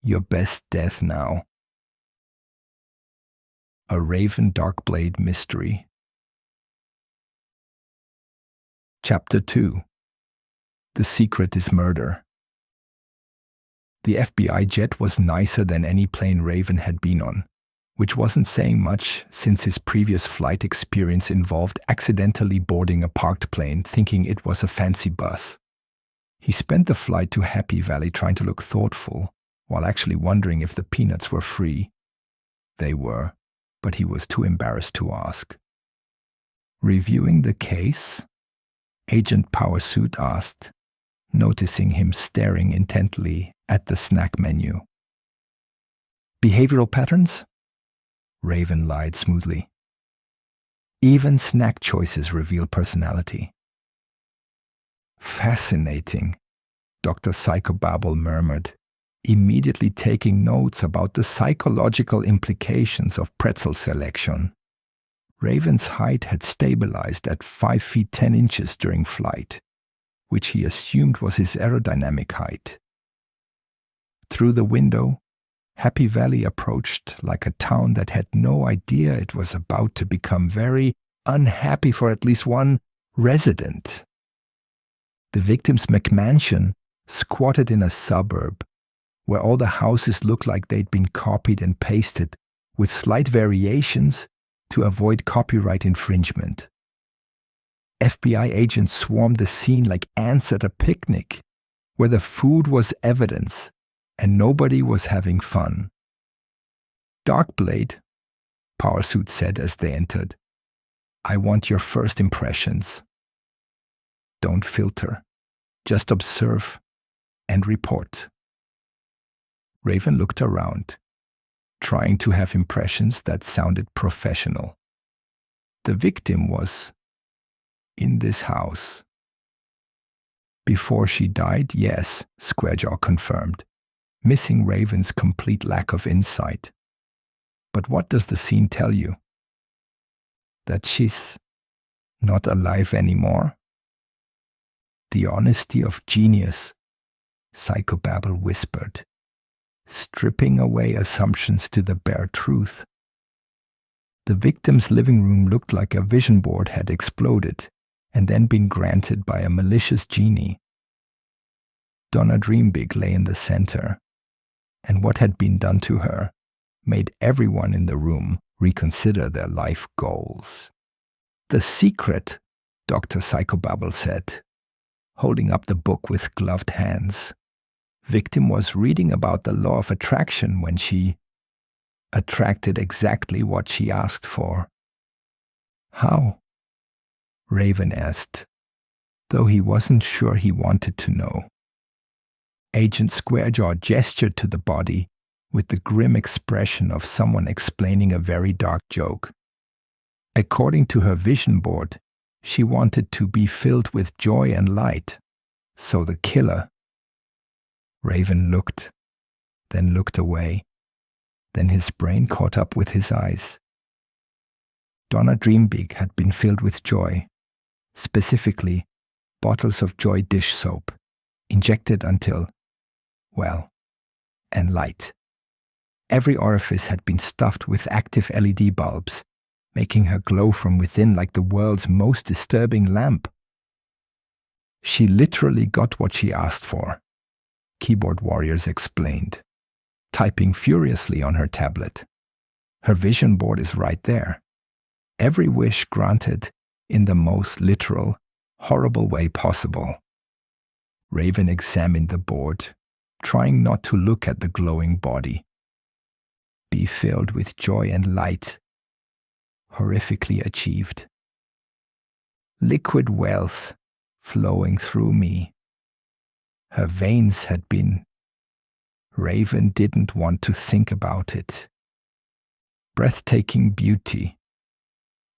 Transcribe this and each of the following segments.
Your best death now. A Raven Darkblade mystery. Chapter 2. The secret is murder. The FBI jet was nicer than any plane Raven had been on, which wasn't saying much since his previous flight experience involved accidentally boarding a parked plane thinking it was a fancy bus. He spent the flight to Happy Valley trying to look thoughtful, while actually wondering if the peanuts were free. They were, but he was too embarrassed to ask. Reviewing the case? Agent Powersuit asked, noticing him staring intently at the snack menu. Behavioral patterns? Raven lied smoothly. Even snack choices reveal personality. Fascinating, Dr. Psychobabble murmured, immediately taking notes about the psychological implications of pretzel selection. Raven's height had stabilized at 5 feet 10 inches during flight, which he assumed was his aerodynamic height. Through the window, Happy Valley approached like a town that had no idea it was about to become very unhappy for at least one resident. The victim's McMansion squatted in a suburb where all the houses looked like they'd been copied and pasted with slight variations to avoid copyright infringement. FBI agents swarmed the scene like ants at a picnic, where the food was evidence and nobody was having fun. Darkblade, Powersuit said as they entered, I want your first impressions. Don't filter, just observe and report. Raven looked around, trying to have impressions that sounded professional. The victim was in this house. Before she died, yes, Squarejaw confirmed, missing Raven's complete lack of insight. But what does the scene tell you? That she's not alive anymore? The honesty of genius, Psychobabble whispered, stripping away assumptions to the bare truth. The victim's living room looked like a vision board had exploded and then been granted by a malicious genie. Donna Dreambig lay in the center, and what had been done to her made everyone in the room reconsider their life goals. The secret, Dr. Psychobabble said, holding up the book with gloved hands. Victim was reading about the law of attraction when she attracted exactly what she asked for. How? Raven asked, though he wasn't sure he wanted to know. Agent Squarejaw gestured to the body with the grim expression of someone explaining a very dark joke. According to her vision board, she wanted to be filled with joy and light, so the killer. Raven looked, then looked away. Then his brain caught up with his eyes. Donna Dreambig had been filled with joy, specifically bottles of Joy dish soap, injected until, well, and light. Every orifice had been stuffed with active LED bulbs, making her glow from within like the world's most disturbing lamp. She literally got what she asked for, keyboard warriors explained, typing furiously on her tablet. Her vision board is right there. Every wish granted in the most literal, horrible way possible. Raven examined the board, trying not to look at the glowing body. Be filled with joy and light. Horrifically achieved. Liquid wealth flowing through me. Her veins had been. Raven didn't want to think about it. Breathtaking beauty.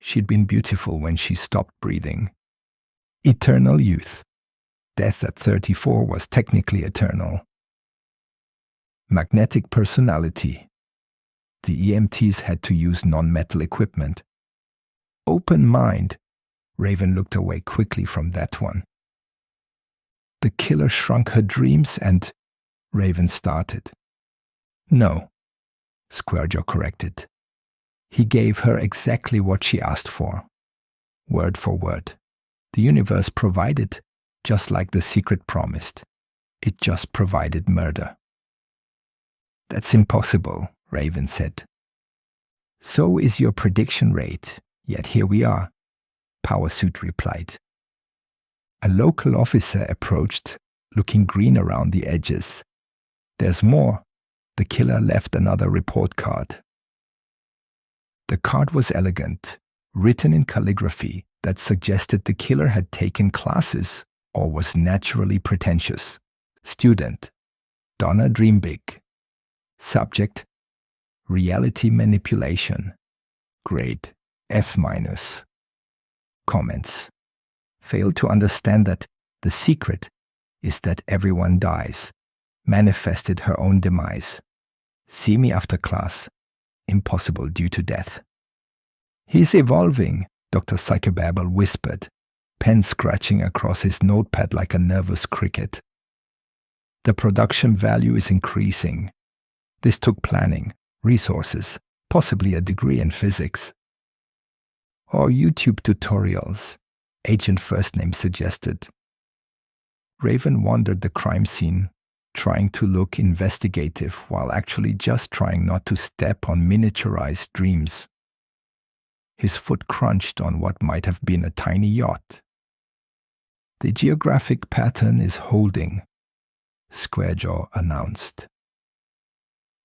She'd been beautiful when she stopped breathing. Eternal youth. Death at 34 was technically eternal. Magnetic personality. The EMTs had to use non-metal equipment. Open mind. Raven looked away quickly from that one. The killer shrunk her dreams and Raven started. No, Squarejaw corrected. He gave her exactly what she asked for, word for word. The universe provided, just like the secret promised. It just provided murder. That's impossible, Raven said. So is your prediction rate, yet here we are, Powersuit replied. A local officer approached, looking green around the edges. There's more. The killer left another report card. The card was elegant, written in calligraphy that suggested the killer had taken classes or was naturally pretentious. Student, Donna Dream Big. Subject, reality manipulation. Grade, F-. Comments. Failed to understand that the secret is that everyone dies. Manifested her own demise. See me after class. Impossible due to death. He's evolving, Dr. Psychobabble whispered, pen scratching across his notepad like a nervous cricket. The production value is increasing. This took planning, resources, possibly a degree in physics. Or YouTube tutorials, Agent First Name suggested. Raven wandered the crime scene, trying to look investigative while actually just trying not to step on miniaturized dreams. His foot crunched on what might have been a tiny yacht. The geographic pattern is holding, Squarejaw announced.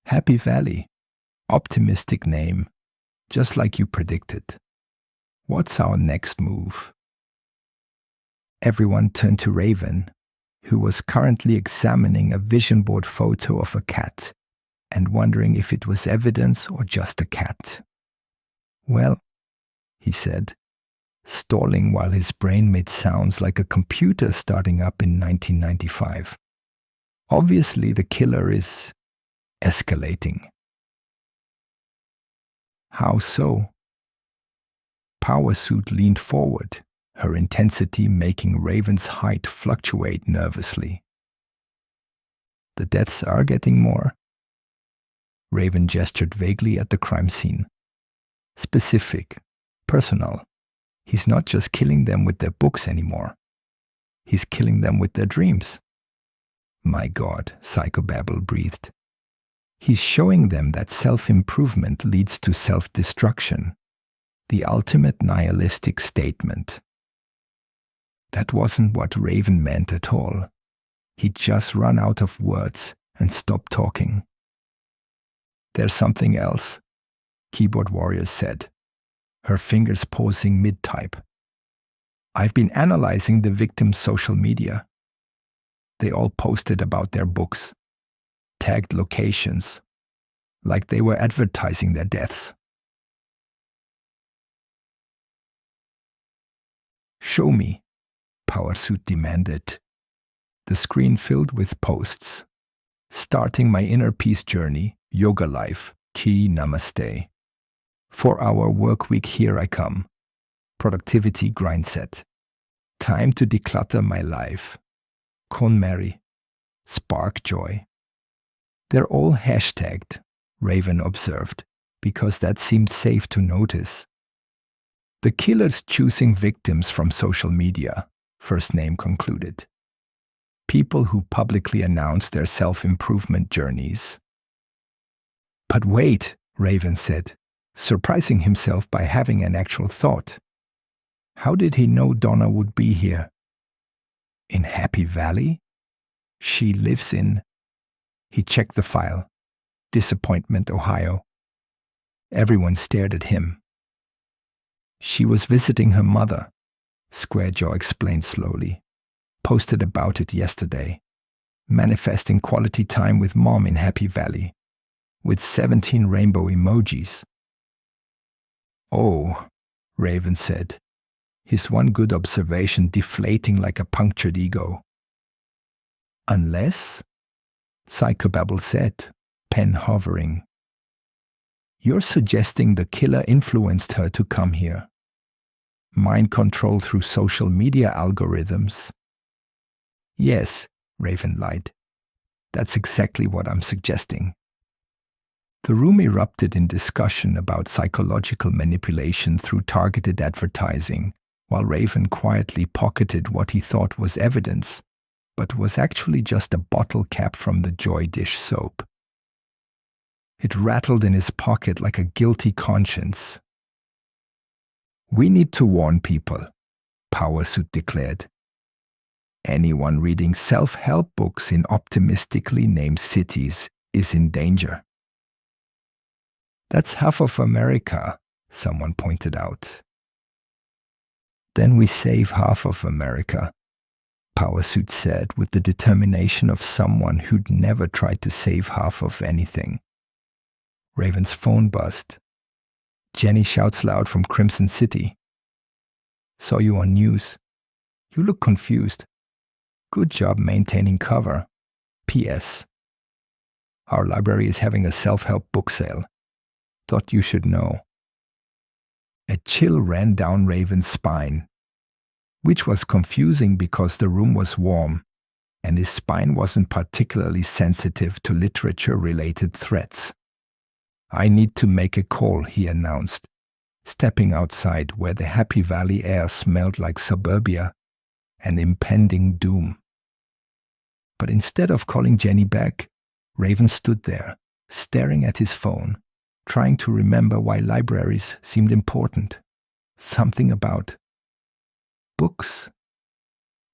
Happy Valley, optimistic name, just like you predicted. What's our next move? Everyone turned to Raven, who was currently examining a vision board photo of a cat and wondering if it was evidence or just a cat. Well, he said, stalling while his brain made sounds like a computer starting up in 1995. Obviously, the killer is escalating. How so? Powersuit leaned forward, her intensity making Raven's height fluctuate nervously. The deaths are getting more. Raven gestured vaguely at the crime scene. Specific, personal. He's not just killing them with their books anymore. He's killing them with their dreams. My God, Psychobabble breathed. He's showing them that self-improvement leads to self-destruction. The ultimate nihilistic statement. That wasn't what Raven meant at all. He'd just run out of words and stopped talking. There's something else, Keyboard Warrior said, her fingers pausing mid-type. I've been analyzing the victims' social media. They all posted about their books, tagged locations, like they were advertising their deaths. Show me, Powersuit demanded. The screen filled with posts. Starting my inner peace journey, yoga life, key namaste. 4-hour work week, here I come. Productivity grind set. Time to declutter my life. Con Mary. Spark joy. They're all hashtagged, Raven observed, because that seemed safe to notice. The killer's choosing victims from social media, First Name concluded. People who publicly announce their self-improvement journeys. But wait, Raven said, surprising himself by having an actual thought. How did he know Donna would be here? In Happy Valley? She lives in... He checked the file. Disappointment, Ohio. Everyone stared at him. She was visiting her mother, Squarejaw explained slowly. Posted about it yesterday. Manifesting quality time with Mom in Happy Valley. With 17 rainbow emojis. Oh, Raven said, his one good observation deflating like a punctured ego. Unless, Psychobabble said, pen hovering. You're suggesting the killer influenced her to come here. Mind control through social media algorithms. Yes, Raven lied. That's exactly what I'm suggesting. The room erupted in discussion about psychological manipulation through targeted advertising, while Raven quietly pocketed what he thought was evidence, but was actually just a bottle cap from the Joy Dish soap. It rattled in his pocket like a guilty conscience. "We need to warn people," Powersuit declared. "Anyone reading self-help books in optimistically named cities is in danger." "That's half of America," someone pointed out. "Then we save half of America," Powersuit said with the determination of someone who'd never tried to save half of anything. Raven's phone buzzed. Jenny shouts loud from Crimson City. "Saw you on news. You look confused. Good job maintaining cover. P.S. Our library is having a self-help book sale. Thought you should know." A chill ran down Raven's spine, which was confusing because the room was warm, and his spine wasn't particularly sensitive to literature-related threats. "I need to make a call," he announced, stepping outside where the Happy Valley air smelled like suburbia and impending doom. But instead of calling Jenny back, Raven stood there, staring at his phone, trying to remember why libraries seemed important. Something about books.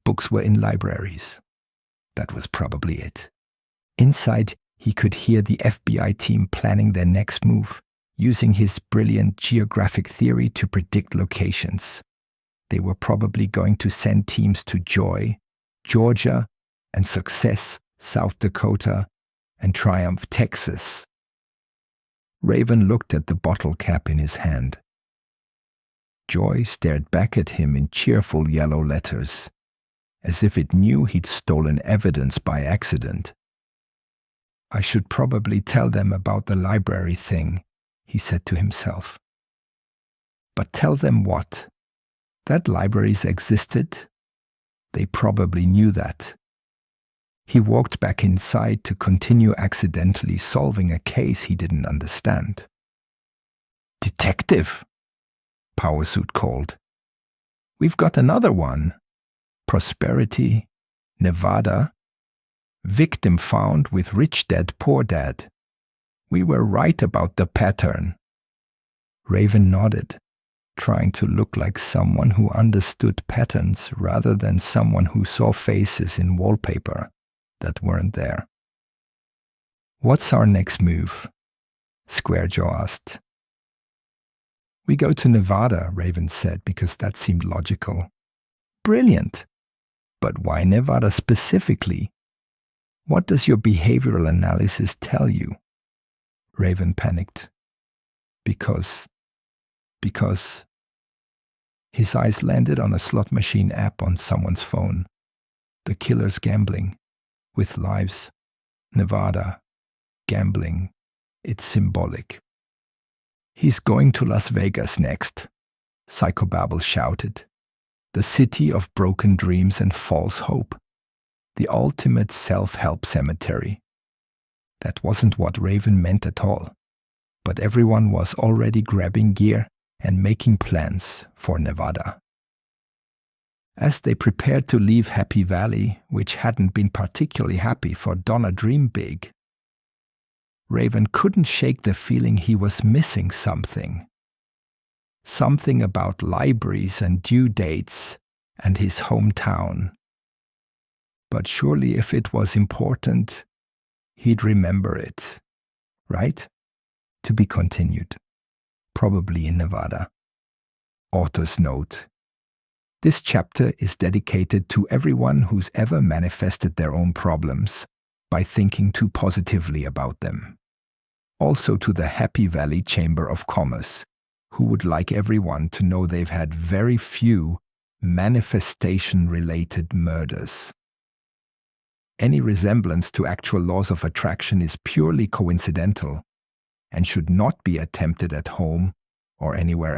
Books were in libraries. That was probably it. Inside, he could hear the FBI team planning their next move, using his brilliant geographic theory to predict locations. They were probably going to send teams to Joy, Georgia, and Success, South Dakota, and Triumph, Texas. Raven looked at the bottle cap in his hand. Joy stared back at him in cheerful yellow letters, as if it knew he'd stolen evidence by accident. "I should probably tell them about the library thing," he said to himself. But tell them what? That libraries existed? They probably knew that. He walked back inside to continue accidentally solving a case he didn't understand. "Detective," Powersuit called. "We've got another one. Prosperity, Nevada. Victim found with rich dad, poor dad. We were right about the pattern." Raven nodded, trying to look like someone who understood patterns rather than someone who saw faces in wallpaper that weren't there. "What's our next move?" Squarejaw asked. "We go to Nevada," Raven said, because that seemed logical. "Brilliant! But why Nevada specifically? What does your behavioral analysis tell you?" Raven panicked. Because... His eyes landed on a slot machine app on someone's phone. The killer's gambling. With lives. Nevada. Gambling. It's symbolic. "He's going to Las Vegas next," Psychobabble shouted. "The city of broken dreams and false hope. The ultimate self-help cemetery." That wasn't what Raven meant at all. But everyone was already grabbing gear and making plans for Nevada. As they prepared to leave Happy Valley, which hadn't been particularly happy for Donna Dream Big, Raven couldn't shake the feeling he was missing something. Something about libraries and due dates and his hometown. But surely if it was important, he'd remember it, right? To be continued. Probably in Nevada. Author's note. This chapter is dedicated to everyone who's ever manifested their own problems by thinking too positively about them. Also to the Happy Valley Chamber of Commerce, who would like everyone to know they've had very few manifestation-related murders. Any resemblance to actual laws of attraction is purely coincidental and should not be attempted at home or anywhere